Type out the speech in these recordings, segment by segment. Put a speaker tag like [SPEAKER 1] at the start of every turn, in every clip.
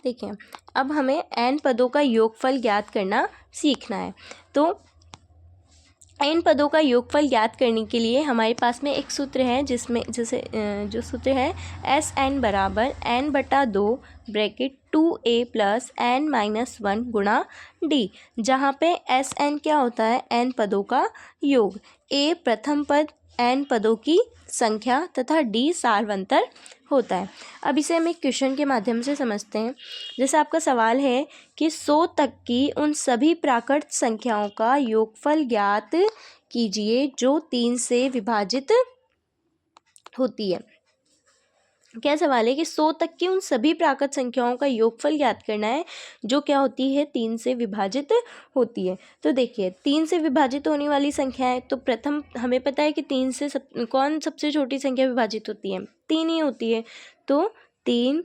[SPEAKER 1] देखिए अब हमें n पदों का योगफल ज्ञात करना सीखना है। तो n पदों का योगफल ज्ञात करने के लिए हमारे पास में एक सूत्र है जो सूत्र है Sn बराबर n/2 bracket 2a plus n-1 गुणा d, जहाँ पे Sn क्या होता है n पदों का योग, a प्रथम पद n पदों की संख्या तथा d सारवंतर होता है। अब इसे हम एक क्वेश्चन के माध्यम से समझते हैं। जैसे आपका सवाल है कि 100 तक की उन सभी प्राकृत संख्याओं का योगफल ज्ञात कीजिए जो 3 से विभाजित होती है। क्या सवाल है कि 100 तक की उन सभी प्राकृत संख्याओं का योगफल ज्ञात करना है जो क्या होती है 3 से विभाजित होती है। तो देखिए 3 से विभाजित होने वाली संख्या है, तो प्रथम हमें पता है कि 3 से कौन सबसे छोटी संख्या विभाजित होती है, 3 ही होती है। तो 3,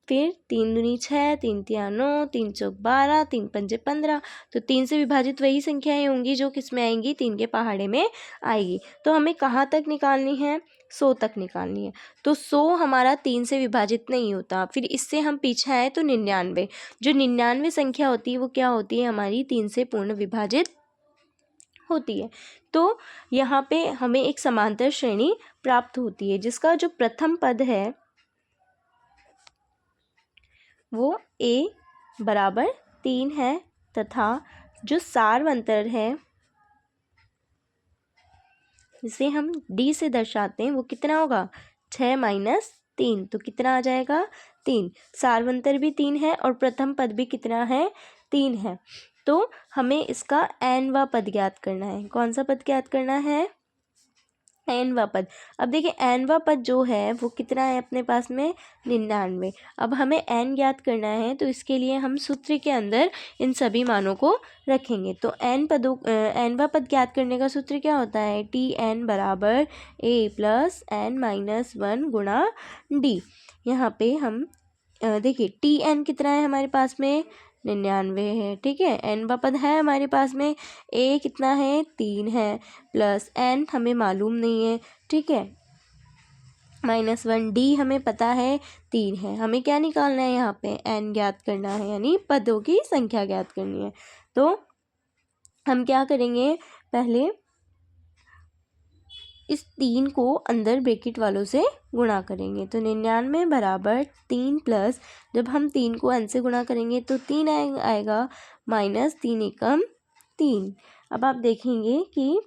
[SPEAKER 1] फिर 3 दूनी 6, 3 तिया 9, 3 चौक 12, 3 पंजे 15। तो 3 से विभाजित वही संख्याएं होंगी जो किस में आएंगी, 3 के पहाड़े में आएगी। तो हमें कहाँ तक निकालनी है, 100 तक निकालनी है। तो 100 हमारा 3 से विभाजित नहीं होता, फिर इससे हम पीछे आए तो 99। जो 99 संख्या होती है वो क्या होती है, हमारी 3 से पूर्ण विभाजित होती है। तो यहाँ पे हमें एक समांतर श्रेणी प्राप्त होती है जिसका जो प्रथम पद है वो a बराबर 3 है तथा जो सारवंतर है जिसे हम d से दर्शाते हैं वो कितना होगा, 6 माइनस 3। तो कितना आ जाएगा, 3। सारवंतर भी 3 है और प्रथम पद भी कितना है, 3 है। तो हमें इसका nवां पद ज्ञात करना है। कौन सा पद ज्ञात करना है, nवां पद। अब देखिए nवां पद जो है वो कितना है अपने पास में, 99। अब हमें n ज्ञात करना है तो इसके लिए हम सूत्र के अंदर इन सभी मानों को रखेंगे। तो nवां पद ज्ञात करने का सूत्र क्या होता है, Tn बराबर a प्लस n-1 गुणा d। यहाँ पे हम देखिए Tn कितना है हमारे पास में, 99 है, ठीक है। nवां पद है हमारे पास में, a कितना है, 3 है, प्लस n हमें मालूम नहीं है, ठीक है, -1 d हमें पता है 3 है। हमें क्या निकालना है, यहाँ पे n ज्ञात करना है, यानी पदों की संख्या ज्ञात करनी है। तो हम क्या करेंगे, पहले इस 3 को अंदर ब्रैकेट वालों से गुणा करेंगे। तो 99 बराबर 3 प्लस, जब हम 3 को n से गुणा करेंगे तो 3 आएगा, -3 एकम 3। अब आप देखेंगे कि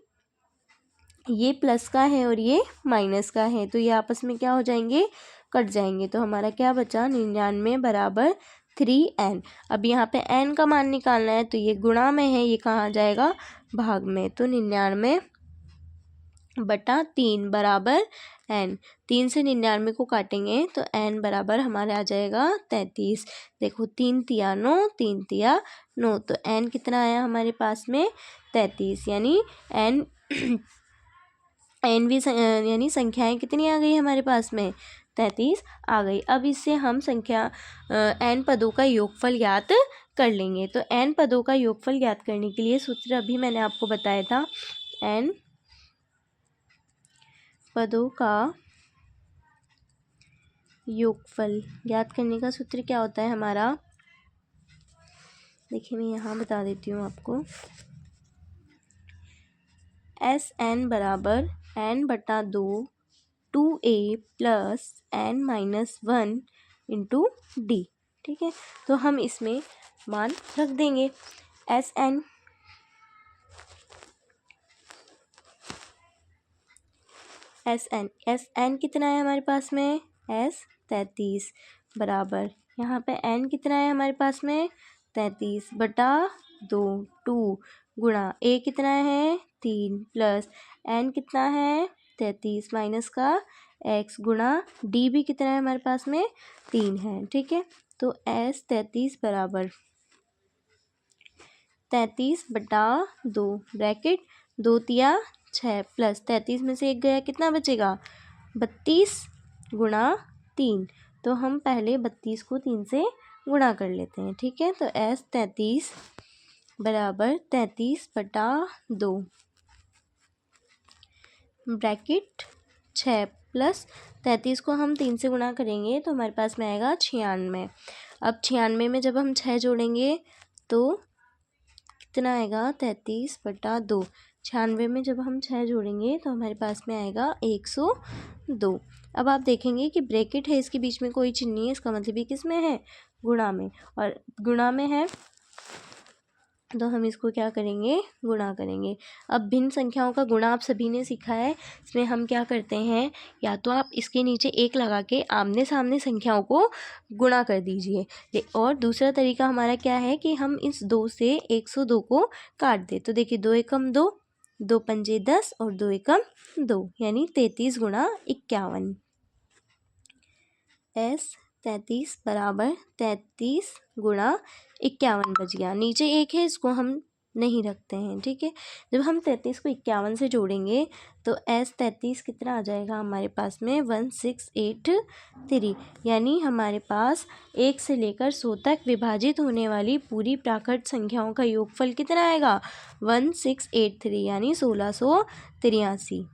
[SPEAKER 1] ये प्लस का है और ये माइनस का है, तो ये आपस में क्या हो जाएंगे, कट जाएंगे। तो हमारा क्या बचा, 99 बराबर 3n। अब यहाँ पे n का मान निकालना है, तो ये गुणा में है, ये कहाँ जाएगा, भाग में। तो 99/3 बराबर n। 3 से 99 को काटेंगे तो n बराबर हमारे आ जाएगा 33। देखो 3 तिया 9, 3 तिया 9, तो n कितना आया हमारे पास में, 33। यानी n भी यानी संख्याएं कितनी आ गई हमारे पास में, 33 आ गई। अब इससे हम संख्या n पदों का योगफल ज्ञात कर लेंगे। तो n पदों का योगफल ज्ञात करने के लिए सूत्र अभी मैंने आपको बताया था, n पदों का योगफल ज्ञात करने का सूत्र क्या होता है हमारा, देखिए मैं यहाँ बता देती हूँ आपको। Sn बराबर n/2 2a plus n-1 into d, ठीक है। तो हम इसमें मान रख देंगे। Sn कितना है हमारे पास में, S33 बराबर, यहाँ पे n कितना है हमारे पास में, 33/2 2 गुणा a कितना है, 3 प्लस n कितना है, 33 माइनस का x गुणा d भी कितना है हमारे पास में, 3 है, ठीक है। तो S33 बराबर 33/2 ब्रैकेट 2 तिया 6 प्लस 33 में से 1 गया, कितना बचेगा, 32 गुणा 3। तो हम पहले 32 को 3 से गुणा कर लेते हैं, ठीक है। तो S33 बराबर 33/2 ब्रैकेट 6 प्लस 33 को हम 3 से गुणा करेंगे तो हमारे पास में आएगा 96। अब 96 में जब हम 6 जोड़ेंगे तो कितना आएगा, 33/2। 96 में जब हम 6 जोड़ेंगे तो हमारे पास में आएगा 102। अब आप देखेंगे कि ब्रैकेट है, इसके बीच में कोई चिन्ह नहीं है, इसका मतलब ये किस में है, गुणा में, और गुणा में है तो हम इसको क्या करेंगे, गुणा करेंगे। अब भिन्न संख्याओं का गुणा आप सभी ने सीखा है। इसमें हम क्या करते हैं, या तो आप इसके नीचे 1 लगा के आमने सामने संख्याओं को गुणा कर दीजिए, और दूसरा तरीका हमारा क्या है कि हम इस 2 से 102 को काट दें। तो देखिए 2 एकम 2, 2 पंजे 10 और 2 एकम 2, यानी 33 × 51। S 33 बराबर 33 × 51 बच गया। नीचे 1 है, इसको हम नहीं रखते हैं, ठीक है। जब हम 33 को 51 से जोड़ेंगे तो S 33 कितना आ जाएगा हमारे पास में, 1683, यानी हमारे पास 1 से लेकर 100 तक विभाजित होने वाली पूरी प्राकृत संख्याओं का योगफल कितना आएगा, 1683, यानी 1683।